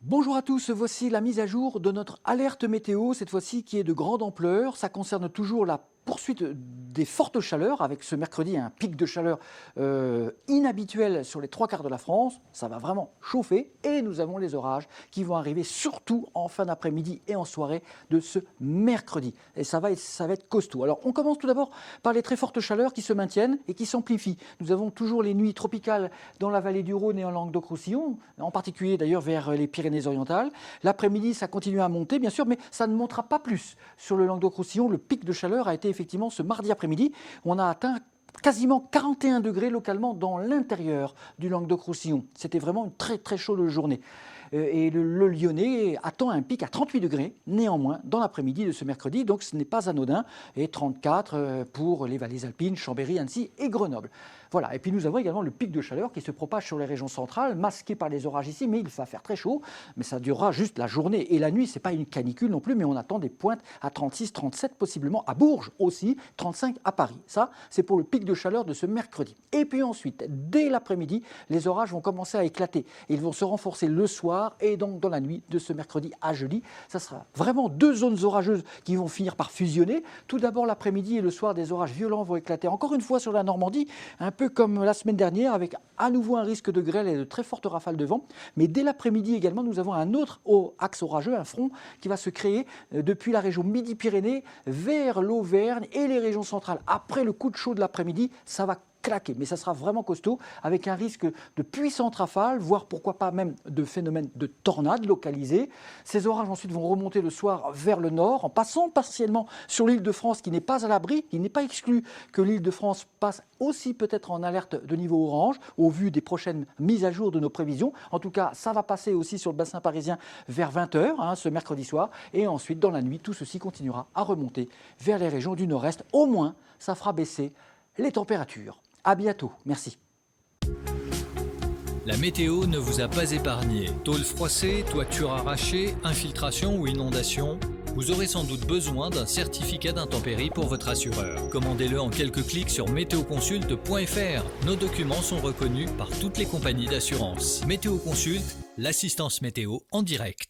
Bonjour à tous, voici la mise à jour de notre alerte météo, cette fois-ci qui est de grande ampleur. Ça concerne toujours la poursuite des fortes chaleurs, avec ce mercredi un pic de chaleur inhabituel sur les trois quarts de la France. Ça va vraiment chauffer et nous avons les orages qui vont arriver surtout en fin d'après-midi et en soirée de ce mercredi. Et ça va être costaud. Alors on commence tout d'abord par les très fortes chaleurs qui se maintiennent et qui s'amplifient. Nous avons toujours les nuits tropicales dans la vallée du Rhône et en Languedoc-Roussillon, en particulier d'ailleurs vers les Pyrénées-Orientales. L'après-midi, ça continue à monter, bien sûr, mais ça ne montera pas plus. Sur le Languedoc-Roussillon, le pic de chaleur a été effectivement ce mardi après-midi. On a atteint quasiment 41 degrés localement dans l'intérieur du Languedoc-Roussillon. C'était vraiment une très très chaude journée. Et le Lyonnais attend un pic à 38 degrés, néanmoins, dans l'après-midi de ce mercredi, donc ce n'est pas anodin, et 34 pour les vallées alpines, Chambéry, Annecy et Grenoble. Voilà, et puis nous avons également le pic de chaleur qui se propage sur les régions centrales, masqué par les orages ici, mais il va faire très chaud, mais ça durera juste la journée et la nuit, ce n'est pas une canicule non plus, mais on attend des pointes à 36, 37 possiblement, à Bourges aussi, 35 à Paris. Ça, c'est pour le pic de chaleur de ce mercredi. Et puis ensuite, dès l'après-midi, les orages vont commencer à éclater. Ils vont se renforcer le soir et donc dans la nuit de ce mercredi à jeudi. Ça sera vraiment deux zones orageuses qui vont finir par fusionner. Tout d'abord, l'après-midi et le soir, des orages violents vont éclater encore une fois sur la Normandie, un peu comme la semaine dernière, avec à nouveau un risque de grêle et de très fortes rafales de vent. Mais dès l'après-midi également, nous avons un autre axe orageux, un front qui va se créer depuis la région Midi-Pyrénées vers l'Auvergne et les régions centrales. Après le coup de chaud de l'après-midi, ça va claquer, mais ça sera vraiment costaud, avec un risque de puissantes rafales, voire pourquoi pas même de phénomènes de tornades localisées. Ces orages ensuite vont remonter le soir vers le nord, en passant partiellement sur l'île de France, qui n'est pas à l'abri. Il n'est pas exclu que l'île de France passe aussi peut-être en alerte de niveau orange, au vu des prochaines mises à jour de nos prévisions. En tout cas, ça va passer aussi sur le bassin parisien vers 20h, ce mercredi soir, et ensuite, dans la nuit, tout ceci continuera à remonter vers les régions du nord-est. Au moins, ça fera baisser les températures. À bientôt, merci. La météo ne vous a pas épargné. Tôle froissée, toiture arrachée, infiltration ou inondation, vous aurez sans doute besoin d'un certificat d'intempérie pour votre assureur. Commandez-le en quelques clics sur météoconsulte.fr. Nos documents sont reconnus par toutes les compagnies d'assurance. Météo Consulte, l'assistance météo en direct.